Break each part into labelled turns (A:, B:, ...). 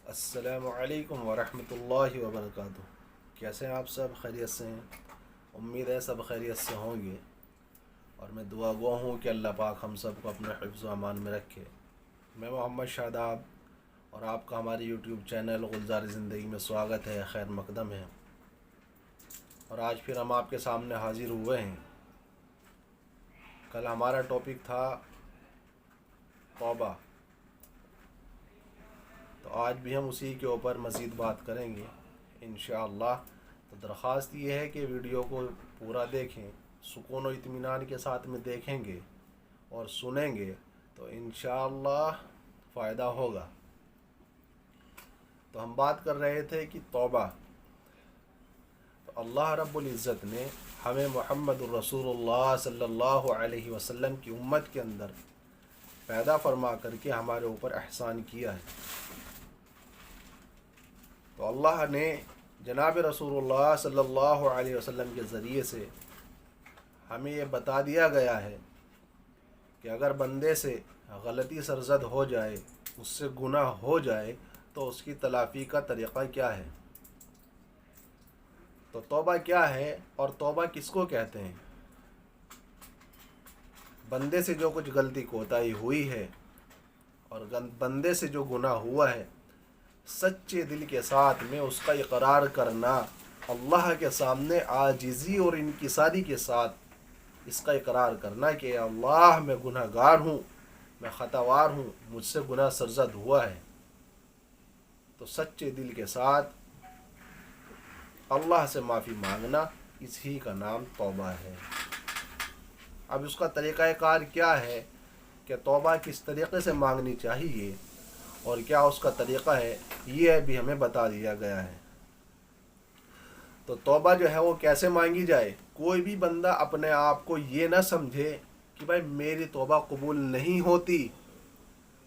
A: السلام علیکم ورحمۃ اللہ وبرکاتہ۔ کیسے ہیں آپ؟ سب خیریت سے ہیں؟ امید ہے سب خیریت سے ہوں گے، اور میں دعا گو ہوں کہ اللہ پاک ہم سب کو اپنے حفظ و امان میں رکھے۔ میں محمد شاداب، اور آپ کا ہمارے یوٹیوب چینل گلزار زندگی میں سواگت ہے، خیر مقدم ہے۔ اور آج پھر ہم آپ کے سامنے حاضر ہوئے ہیں۔ کل ہمارا ٹاپک تھا توبہ، تو آج بھی ہم اسی کے اوپر مزید بات کریں گے انشاءاللہ۔ تو درخواست یہ ہے کہ ویڈیو کو پورا دیکھیں، سکون و اطمینان کے ساتھ میں دیکھیں گے اور سنیں گے تو انشاءاللہ فائدہ ہوگا۔ تو ہم بات کر رہے تھے کہ توبہ، تو اللہ رب العزت نے ہمیں محمد الرسول اللہ صلی اللہ علیہ وسلم کی امت کے اندر پیدا فرما کر کے ہمارے اوپر احسان کیا ہے۔ تو اللہ نے جناب رسول اللہ صلی اللہ علیہ وسلم کے ذریعے سے ہمیں یہ بتا دیا گیا ہے کہ اگر بندے سے غلطی سرزد ہو جائے، اس سے گناہ ہو جائے، تو اس کی تلافی کا طریقہ کیا ہے۔ تو توبہ کیا ہے اور توبہ کس کو کہتے ہیں؟ بندے سے جو کچھ غلطی کوتاہی ہوئی ہے اور بندے سے جو گناہ ہوا ہے، سچے دل کے ساتھ میں اس کا اقرار کرنا، اللہ کے سامنے عاجزی اور انکساری کے ساتھ اس کا اقرار کرنا کہ اللہ میں گناہ گار ہوں، میں خطاوار ہوں، مجھ سے گناہ سرزد ہوا ہے۔ تو سچے دل کے ساتھ اللہ سے معافی مانگنا، اسی کا نام توبہ ہے۔ اب اس کا طریقہ کار کیا ہے کہ توبہ کس طریقے سے مانگنی چاہیے اور کیا اس کا طریقہ ہے، یہ بھی ہمیں بتا دیا گیا ہے۔ تو توبہ جو ہے وہ کیسے مانگی جائے؟ کوئی بھی بندہ اپنے آپ کو یہ نہ سمجھے کہ بھائی میری توبہ قبول نہیں ہوتی۔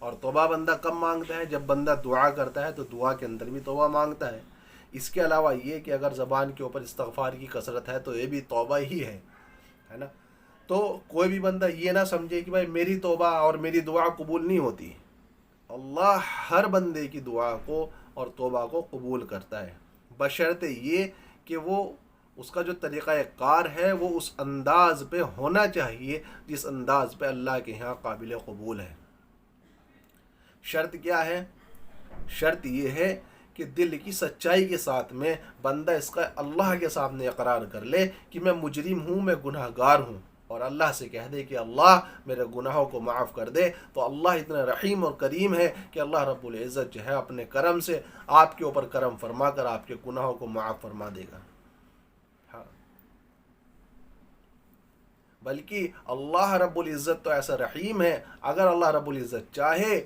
A: اور توبہ بندہ کب مانگتا ہے؟ جب بندہ دعا کرتا ہے تو دعا کے اندر بھی توبہ مانگتا ہے۔ اس کے علاوہ یہ کہ اگر زبان کے اوپر استغفار کی کثرت ہے تو یہ بھی توبہ ہی ہے نا۔ تو کوئی بھی بندہ یہ نہ سمجھے کہ بھائی میری توبہ اور میری دعا قبول نہیں ہوتی۔ اللہ ہر بندے کی دعا کو اور توبہ کو قبول کرتا ہے، بشرط یہ کہ وہ اس کا جو طریقہ کار ہے وہ اس انداز پہ ہونا چاہیے جس انداز پہ اللہ کے ہاں قابل قبول ہے۔ شرط کیا ہے؟ شرط یہ ہے کہ دل کی سچائی کے ساتھ میں بندہ اس کا اللہ کے سامنے اقرار کر لے کہ میں مجرم ہوں، میں گناہ گار ہوں، اور اللہ سے کہہ دے کہ اللہ میرے گناہوں کو معاف کر دے۔ تو اللہ اتنا رحیم اور کریم ہے کہ اللہ رب العزت جو ہے اپنے کرم سے آپ کے اوپر کرم فرما کر آپ کے گناہوں کو معاف فرما دے گا۔ ہاں، بلکہ اللہ رب العزت تو ایسا رحیم ہے، اگر اللہ رب العزت چاہے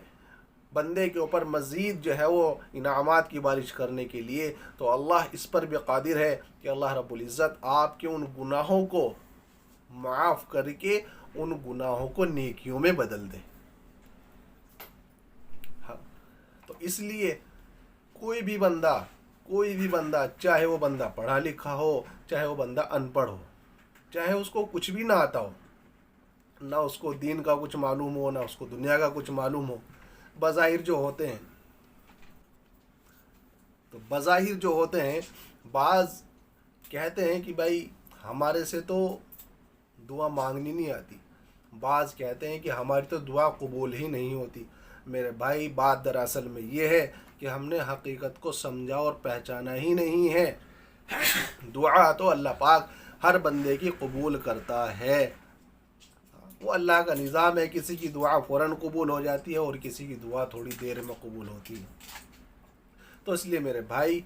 A: بندے کے اوپر مزید جو ہے وہ انعامات کی بارش کرنے کے لیے، تو اللہ اس پر بھی قادر ہے کہ اللہ رب العزت آپ کے ان گناہوں کو معاف کر کے ان گناہوں کو نیکیوں میں بدل دے۔ ہاں، تو اس لیے کوئی بھی بندہ چاہے وہ بندہ پڑھا لکھا ہو، چاہے وہ بندہ ان پڑھ ہو، چاہے اس کو کچھ بھی نہ آتا ہو، نہ اس کو دین کا کچھ معلوم ہو، نہ اس کو دنیا کا کچھ معلوم ہو، بظاہر جو ہوتے ہیں بعض کہتے ہیں کہ بھائی ہمارے سے تو دعا مانگنی نہیں آتی، بعض کہتے ہیں کہ ہماری تو دعا قبول ہی نہیں ہوتی۔ میرے بھائی، بات دراصل میں یہ ہے کہ ہم نے حقیقت کو سمجھا اور پہچانا ہی نہیں ہے۔ دعا تو اللہ پاک ہر بندے کی قبول کرتا ہے، وہ اللہ کا نظام ہے، کسی کی دعا فوراً قبول ہو جاتی ہے اور کسی کی دعا تھوڑی دیر میں قبول ہوتی ہے۔ تو اس لیے میرے بھائی،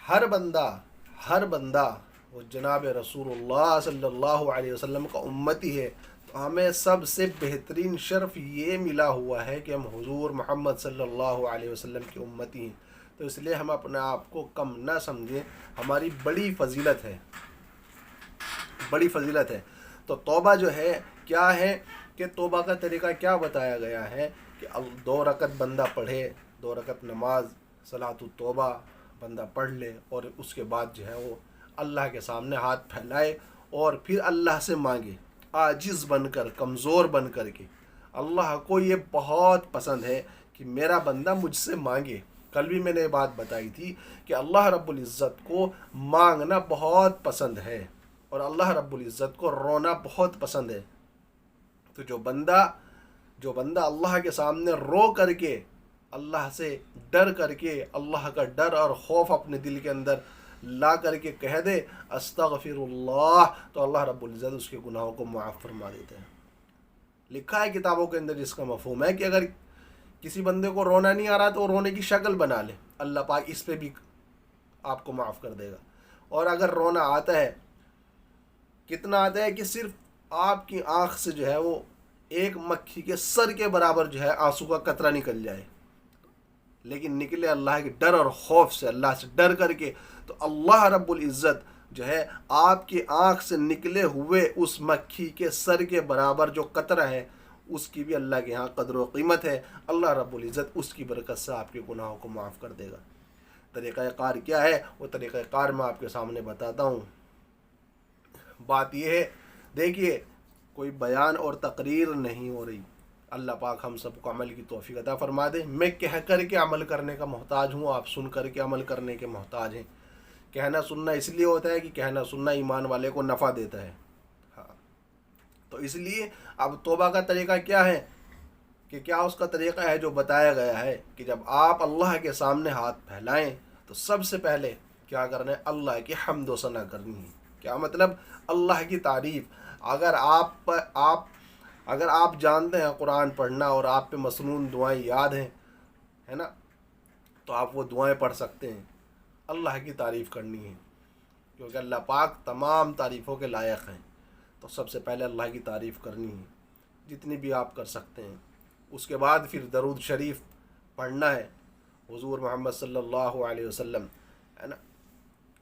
A: ہر بندہ وہ جناب رسول اللہ صلی اللہ علیہ وسلم کا امتی ہے۔ تو ہمیں سب سے بہترین شرف یہ ملا ہوا ہے کہ ہم حضور محمد صلی اللہ علیہ وسلم کی امتی ہیں۔ تو اس لیے ہم اپنے آپ کو کم نہ سمجھیں، ہماری بڑی فضیلت ہے۔ تو توبہ جو ہے کیا ہے کہ توبہ کا طریقہ کیا بتایا گیا ہے کہ 2 رکعت بندہ پڑھے، 2 رکعت نماز صلاۃ التوبہ بندہ پڑھ لے، اور اس کے بعد جو ہے وہ اللہ کے سامنے ہاتھ پھیلائے اور پھر اللہ سے مانگے، عاجز بن کر، کمزور بن کر کے۔ اللہ کو یہ بہت پسند ہے کہ میرا بندہ مجھ سے مانگے، کل بھی میں نے یہ بات بتائی تھی کہ اللہ رب العزت کو مانگنا بہت پسند ہے اور اللہ رب العزت کو رونا بہت پسند ہے. تو جو بندہ اللہ کے سامنے رو کر کے، اللہ سے ڈر کر کے، اللہ کا ڈر اور خوف اپنے دل کے اندر لا کر کے کہہ دے استغفر اللہ، تو اللہ رب العزت اس کے گناہوں کو معاف فرما دیتے ہیں. لکھا ہے کتابوں کے اندر جس کا مفہوم ہے کہ اگر کسی بندے کو رونا نہیں آ رہا تو رونے کی شکل بنا لے، اللہ پاک اس پہ بھی آپ کو معاف کر دے گا. اور اگر رونا آتا ہے، کتنا آتا ہے کہ صرف آپ کی آنکھ سے جو ہے وہ ایک مکھی کے سر کے برابر جو ہے آنسو کا قطرہ نکل جائے، لیکن نکلے اللہ کے ڈر اور خوف سے، اللہ سے ڈر کر کے، تو اللہ رب العزت جو ہے آپ کی آنکھ سے نکلے ہوئے اس مکھی کے سر کے برابر جو قطرہ ہے اس کی بھی اللہ کے ہاں قدر و قیمت ہے. اللہ رب العزت اس کی برکت سے آپ کے گناہوں کو معاف کر دے گا. طریقہ کار کیا ہے؟ وہ طریقہ کار میں آپ کے سامنے بتاتا ہوں. بات یہ ہے، دیکھیے کوئی بیان اور تقریر نہیں ہو رہی. اللہ پاک ہم سب کو عمل کی توفیق عطا فرما دے. میں کہہ کر کے عمل کرنے کا محتاج ہوں، آپ سن کر کے عمل کرنے کے محتاج ہیں. کہنا سننا اس لیے ہوتا ہے کہ کہنا سننا ایمان والے کو نفع دیتا ہے. ہاں، تو اس لیے اب توبہ کا طریقہ کیا ہے کہ کیا اس کا طریقہ ہے جو بتایا گیا ہے کہ جب آپ اللہ کے سامنے ہاتھ پھیلائیں تو سب سے پہلے کیا کرنا ہے؟ اللہ کی حمد و ثنا کرنی ہے. کیا مطلب؟ اللہ کی تعریف. اگر آپ جانتے ہیں قرآن پڑھنا اور آپ پہ مسنون دعائیں یاد ہیں، ہے نا، تو آپ وہ دعائیں پڑھ سکتے ہیں. اللہ کی تعریف کرنی ہے کیونکہ اللہ پاک تمام تعریفوں کے لائق ہیں. تو سب سے پہلے اللہ کی تعریف کرنی ہے جتنی بھی آپ کر سکتے ہیں. اس کے بعد پھر درود شریف پڑھنا ہے حضور محمد صلی اللہ علیہ وسلم، ہے نا،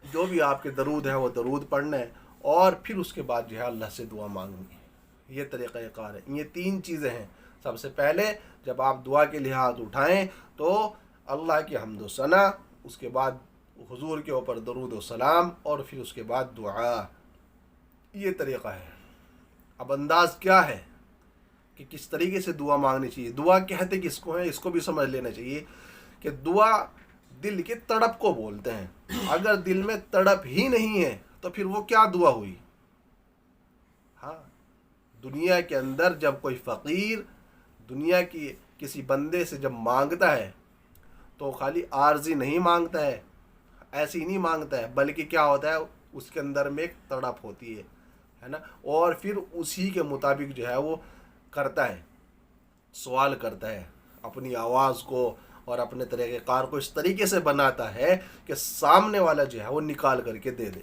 A: جو بھی آپ کے درود ہیں وہ درود پڑھنا ہے. اور پھر اس کے بعد جو ہے اللہ سے دعا مانگنی ہے. یہ طریقہ کار ہے. یہ 3 چیزیں ہیں. سب سے پہلے جب آپ دعا کے لیے ہاتھ اٹھائیں تو اللہ کی حمد و ثنا، اس کے بعد حضور کے اوپر درود و سلام، اور پھر اس کے بعد دعا. یہ طریقہ ہے. اب انداز کیا ہے کہ کس طریقے سے دعا مانگنی چاہیے. دعا کہتے کس کو ہیں اس کو بھی سمجھ لینا چاہیے کہ دعا دل کی تڑپ کو بولتے ہیں. اگر دل میں تڑپ ہی نہیں ہے تو پھر وہ کیا دعا ہوئی؟ ہاں، دنیا کے اندر جب کوئی فقیر دنیا کی کسی بندے سے جب مانگتا ہے تو خالی عارضی نہیں مانگتا ہے، ایسی نہیں مانگتا ہے، بلکہ کیا ہوتا ہے اس کے اندر میں ایک تڑپ ہوتی ہے نا، اور پھر اسی کے مطابق جو ہے وہ کرتا ہے، سوال کرتا ہے، اپنی آواز کو اور اپنے طریقہ کار کو اس طریقے سے بناتا ہے کہ سامنے والا جو ہے وہ نکال کر کے دے دے.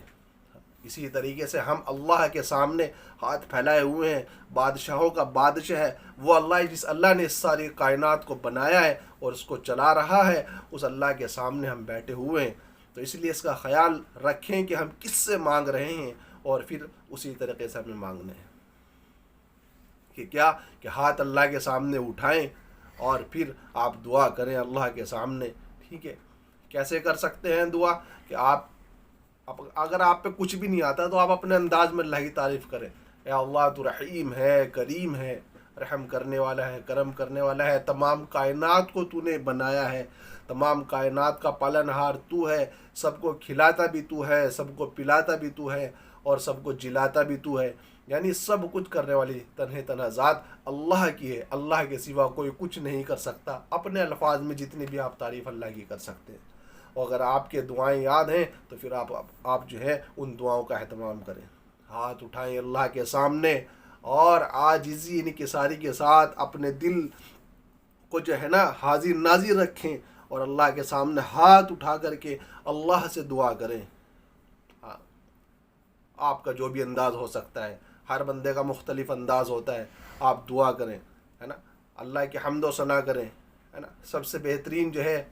A: اسی طریقے سے ہم اللہ کے سامنے ہاتھ پھیلائے ہوئے ہیں. بادشاہوں کا بادشاہ ہے وہ اللہ، جس اللہ نے اس ساری کائنات کو بنایا ہے اور اس کو چلا رہا ہے، اس اللہ کے سامنے ہم بیٹھے ہوئے ہیں. تو اس لیے اس کا خیال رکھیں کہ ہم کس سے مانگ رہے ہیں اور پھر اسی طریقے سے ہمیں مانگنا ہے. کہ کیا کہ ہاتھ اللہ کے سامنے اٹھائیں اور پھر آپ دعا کریں اللہ کے سامنے. ٹھیک ہے، کیسے کر سکتے ہیں دعا؟ کہ اگر آپ پہ کچھ بھی نہیں آتا تو آپ اپنے انداز میں اللہ کی تعریف کریں. اے اللہ تو رحیم ہے، کریم ہے، رحم کرنے والا ہے، کرم کرنے والا ہے. تمام کائنات کو تو نے بنایا ہے، تمام کائنات کا پالنہار تو ہے، سب کو کھلاتا بھی تو ہے، سب کو پلاتا بھی تو ہے، اور سب کو جلاتا بھی تو ہے. یعنی سب کچھ کرنے والی تنہا ذات اللہ کی ہے. اللہ کے سوا کوئی کچھ نہیں کر سکتا. اپنے الفاظ میں جتنی بھی آپ تعریف اللہ کی کر سکتے ہیں. اور اگر آپ کے دعائیں یاد ہیں تو پھر آپ جو ہے ان دعاؤں کا اہتمام کریں. ہاتھ اٹھائیں اللہ کے سامنے اور عاجزی انکساری کے ساتھ اپنے دل کو جو ہے نا حاضر ناظر رکھیں اور اللہ کے سامنے ہاتھ اٹھا کر کے اللہ سے دعا کریں. آپ کا جو بھی انداز ہو سکتا ہے، ہر بندے کا مختلف انداز ہوتا ہے. آپ دعا کریں، ہے نا، اللہ کی حمد و ثنا کریں، ہے نا. سب سے بہترین جو ہے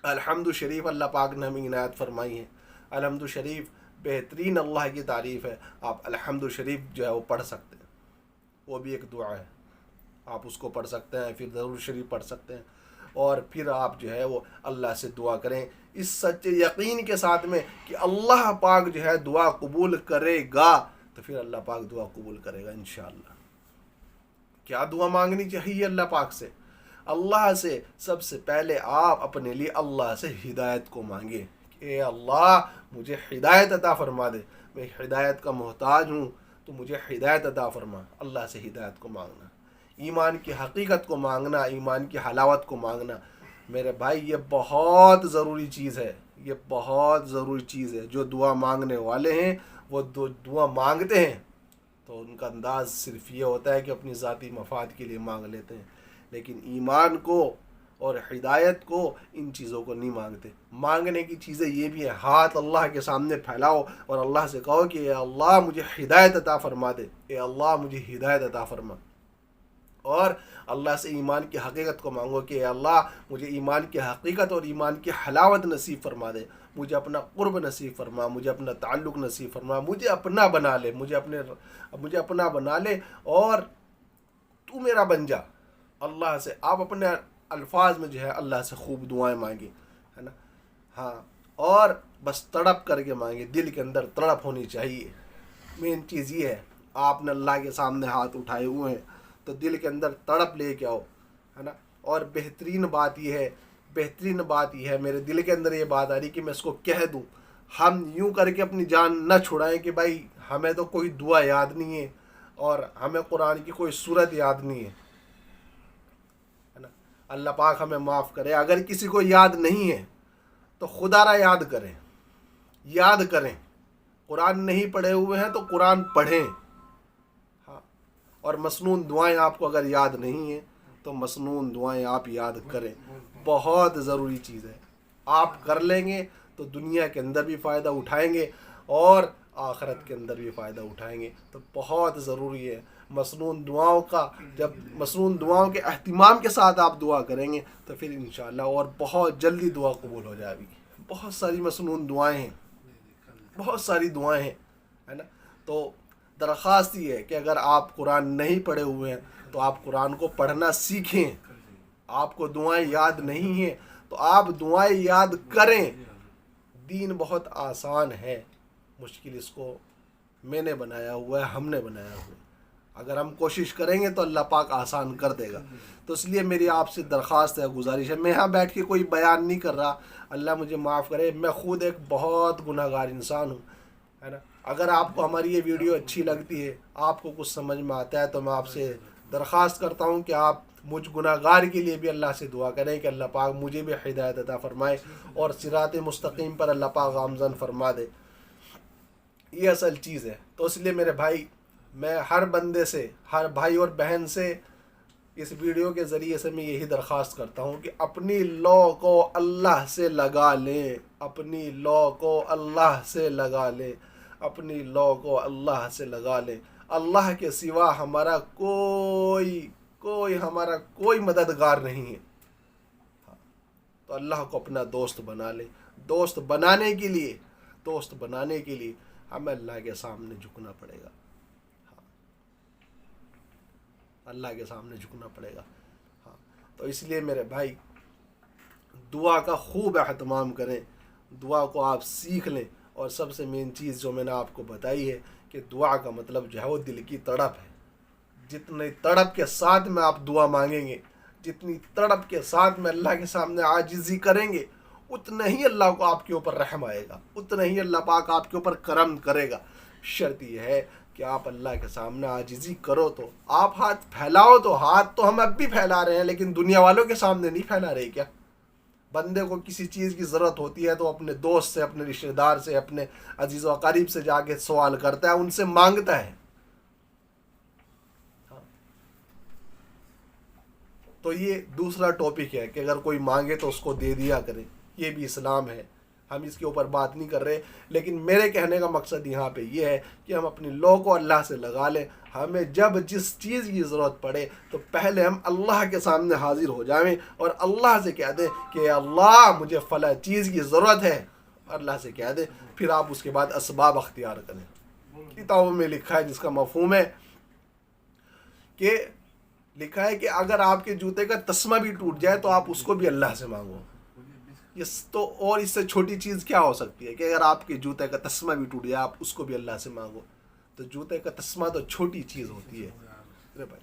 A: الحمد شریف اللہ پاک نے ہمیں عنایت فرمائی ہے. الحمد شریف بہترین اللہ کی تعریف ہے. آپ الحمد شریف جو ہے وہ پڑھ سکتے ہیں، وہ بھی ایک دعا ہے. آپ اس کو پڑھ سکتے ہیں، پھر درود شریف پڑھ سکتے ہیں، اور پھر آپ جو ہے وہ اللہ سے دعا کریں اس سچے یقین کے ساتھ میں کہ اللہ پاک جو ہے دعا قبول کرے گا. تو پھر اللہ پاک دعا قبول کرے گا انشاءاللہ. کیا دعا مانگنی چاہیے اللہ پاک سے؟ اللہ سے سب سے پہلے آپ اپنے لیے اللہ سے ہدایت کو مانگے کہ اے اللہ مجھے ہدایت عطا فرما دے، میں ہدایت کا محتاج ہوں تو مجھے ہدایت عطا فرما۔ اللہ سے ہدایت کو مانگنا، ایمان کی حقیقت کو مانگنا، ایمان کی حلاوت کو مانگنا، میرے بھائی یہ بہت ضروری چیز ہے، یہ بہت ضروری چیز ہے۔ جو دعا مانگنے والے ہیں وہ دعا مانگتے ہیں تو ان کا انداز صرف یہ ہوتا ہے کہ اپنی ذاتی مفاد کے لیے مانگ لیتے ہیں، لیکن ایمان کو اور ہدایت کو، ان چیزوں کو نہیں مانگتے۔ مانگنے کی چیزیں یہ بھی ہیں، ہاتھ اللہ کے سامنے پھیلاؤ اور اللہ سے کہو کہ اے اللہ مجھے ہدایت عطا فرما دے، اے اللہ مجھے ہدایت عطا فرما، اور اللہ سے ایمان کی حقیقت کو مانگو کہ اے اللہ مجھے ایمان کی حقیقت اور ایمان کی حلاوت نصیب فرما دے، مجھے اپنا قرب نصیب فرما، مجھے اپنا تعلق نصیب فرما، مجھے اپنا بنا لے، مجھے اپنا بنا لے اور تو میرا بن جا۔ اللہ سے آپ اپنے الفاظ میں جو ہے اللہ سے خوب دعائیں مانگیں، ہے نا، ہاں، اور بس تڑپ کر کے مانگے، دل کے اندر تڑپ ہونی چاہیے۔ مین چیز یہ ہے، آپ نے اللہ کے سامنے ہاتھ اٹھائے ہوئے ہیں تو دل کے اندر تڑپ لے کے آؤ، ہے نا، اور بہترین بات یہ ہے میرے دل کے اندر یہ بات آ رہی کہ میں اس کو کہہ دوں، ہم یوں کر کے اپنی جان نہ چھڑائیں کہ بھائی ہمیں تو کوئی دعا یاد نہیں ہے اور ہمیں قرآن کی کوئی سورت یاد نہیں ہے نا۔ اللہ پاک ہمیں معاف کرے، اگر کسی کو یاد نہیں ہے تو خدا را یاد کریں، قرآن نہیں پڑھے ہوئے ہیں تو قرآن پڑھیں، ہاں، اور مسنون دعائیں آپ کو اگر یاد نہیں ہیں تو مسنون دعائیں آپ یاد کریں، بہت ضروری چیز ہے۔ آپ کر لیں گے تو دنیا کے اندر بھی فائدہ اٹھائیں گے اور آخرت کے اندر بھی فائدہ اٹھائیں گے، تو بہت ضروری ہے مسنون دعاؤں کا۔ جب مسنون دعاؤں کے اہتمام کے ساتھ آپ دعا کریں گے تو پھر انشاءاللہ اور بہت جلدی دعا قبول ہو جائے گی۔ بہت ساری مسنون دعائیں ہیں، بہت ساری دعائیں ہیں، ہے نا۔ تو درخواست یہ ہے کہ اگر آپ قرآن نہیں پڑھے ہوئے ہیں تو آپ قرآن کو پڑھنا سیکھیں۔ آپ کو دعائیں یاد نہیں ہیں تو آپ دعائیں یاد کریں۔ دین بہت آسان ہے، مشکل اس کو میں نے بنایا ہوا ہے، ہم نے بنایا ہوا ہے۔ اگر ہم کوشش کریں گے تو اللہ پاک آسان کر دے گا۔ تو اس لیے میری آپ سے درخواست ہے، گزارش ہے، میں یہاں بیٹھ کے کوئی بیان نہیں کر رہا، اللہ مجھے معاف کرے، میں خود ایک بہت گناہ گار انسان ہوں، ہے نا۔ اگر آپ کو ہماری یہ ویڈیو اچھی لگتی ہے، آپ کو کچھ سمجھ میں آتا ہے، تو میں آپ سے درخواست کرتا ہوں کہ آپ مجھ گناہ گار کے لیے بھی اللہ سے دعا کریں کہ اللہ پاک مجھے بھی ہدایت عطا فرمائے اور صراط مستقیم پر اللہ پاک گامزن فرما دے۔ یہ اصل چیز ہے۔ تو اس لیے میرے بھائی، میں ہر بندے سے، ہر بھائی اور بہن سے اس ویڈیو کے ذریعے سے میں یہی درخواست کرتا ہوں کہ اپنی لو کو اللہ سے لگا لیں، اپنی لو کو اللہ سے لگا لیں، اپنی لو کو اللہ سے لگا لیں۔ اللہ کے سوا ہمارا کوئی مددگار نہیں ہے۔ تو اللہ کو اپنا دوست بنا لیں۔ دوست بنانے کے لیے ہمیں اللہ کے سامنے جھکنا پڑے گا، اللہ کے سامنے جھکنا پڑے گا، ہاں۔ تو اس لیے میرے بھائی دعا کا خوب اہتمام کریں، دعا کو آپ سیکھ لیں، اور سب سے مین چیز جو میں نے آپ کو بتائی ہے کہ دعا کا مطلب جو ہے وہ دل کی تڑپ ہے۔ جتنی تڑپ کے ساتھ میں آپ دعا مانگیں گے، جتنی تڑپ کے ساتھ میں اللہ کے سامنے عاجزی کریں گے، اتنا ہی اللہ کو آپ کے اوپر رحم آئے گا، اتنا ہی اللہ پاک آپ کے اوپر کرم کرے گا۔ شرط یہ ہے کہ آپ اللہ کے سامنے عاجزی کرو، تو آپ ہاتھ پھیلاؤ، تو ہاتھ تو ہم اب بھی پھیلا رہے ہیں لیکن دنیا والوں کے سامنے نہیں پھیلا رہے کیا؟ بندے کو کسی چیز کی ضرورت ہوتی ہے تو اپنے دوست سے، اپنے رشتہ دار سے، اپنے عزیز و قریب سے جا کے سوال کرتا ہے، ان سے مانگتا ہے۔ تو یہ دوسرا ٹاپک ہے کہ اگر کوئی مانگے تو اس کو دے دیا کرے، یہ بھی اسلام ہے، ہم اس کے اوپر بات نہیں کر رہے، لیکن میرے کہنے کا مقصد یہاں پہ یہ ہے کہ ہم اپنی لو کو اللہ سے لگا لیں۔ ہمیں جب جس چیز کی ضرورت پڑے تو پہلے ہم اللہ کے سامنے حاضر ہو جائیں اور اللہ سے کہہ دیں کہ اللہ مجھے فلاں چیز کی ضرورت ہے، اللہ سے کہہ دیں، پھر آپ اس کے بعد اسباب اختیار کریں۔ کتابوں میں لکھا ہے، جس کا مفہوم ہے کہ لکھا ہے کہ اگر آپ کے جوتے کا تسمہ بھی ٹوٹ جائے تو آپ اس کو بھی اللہ سے مانگو۔ تو اور اس سے چھوٹی چیز کیا ہو سکتی ہے کہ اگر آپ کے جوتے کا تسمہ بھی ٹوٹ جائے آپ اس کو بھی اللہ سے مانگو۔ تو جوتے کا تسمہ تو چھوٹی چیز ہوتی ہے میرے بھائی،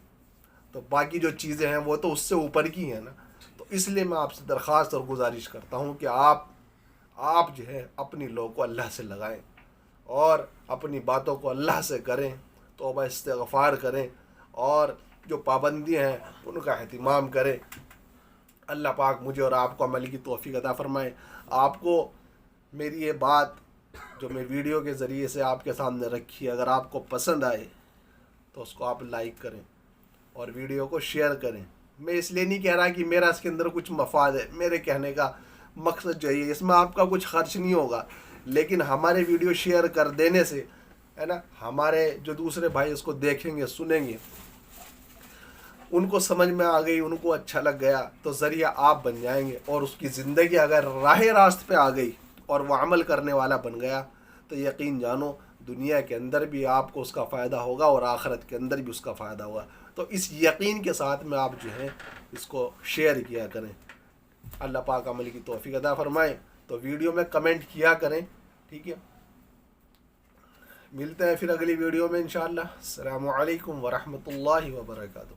A: تو باقی جو چیزیں ہیں وہ تو اس سے اوپر کی ہیں نا. تو اس لیے میں آپ سے درخواست اور گزارش کرتا ہوں کہ آپ جو ہے اپنی لو کو اللہ سے لگائیں اور اپنی باتوں کو اللہ سے کریں, توبہ استغفار کریں, اور جو پابندیاں ہیں ان کا اہتمام کریں. اللہ پاک مجھے اور آپ کو عمل کی توفیق عطا فرمائے. آپ کو میری یہ بات جو میں ویڈیو کے ذریعے سے آپ کے سامنے رکھی ہے, اگر آپ کو پسند آئے تو اس کو آپ لائک کریں اور ویڈیو کو شیئر کریں. میں اس لیے نہیں کہہ رہا کہ میرا اس کے اندر کچھ مفاد ہے, میرے کہنے کا مقصد جو ہے اس میں آپ کا کچھ خرچ نہیں ہوگا, لیکن ہمارے ویڈیو شیئر کر دینے سے ہے نا, ہمارے جو دوسرے بھائی اس کو دیکھیں گے سنیں گے, ان کو سمجھ میں آ گئی, ان کو اچھا لگ گیا تو ذریعہ آپ بن جائیں گے, اور اس کی زندگی اگر راہ راست پہ آ گئی اور وہ عمل کرنے والا بن گیا تو یقین جانو دنیا کے اندر بھی آپ کو اس کا فائدہ ہوگا اور آخرت کے اندر بھی اس کا فائدہ ہوگا. تو اس یقین کے ساتھ میں آپ جو ہے اس کو شیئر کیا کریں. اللہ پاک عمل کی توفیق عطا فرمائے. تو ویڈیو میں کمنٹ کیا کریں, ٹھیک ہے. ملتے ہیں پھر اگلی ویڈیو میں انشاءاللہ. السلام علیکم ورحمۃ اللہ وبرکاتہ.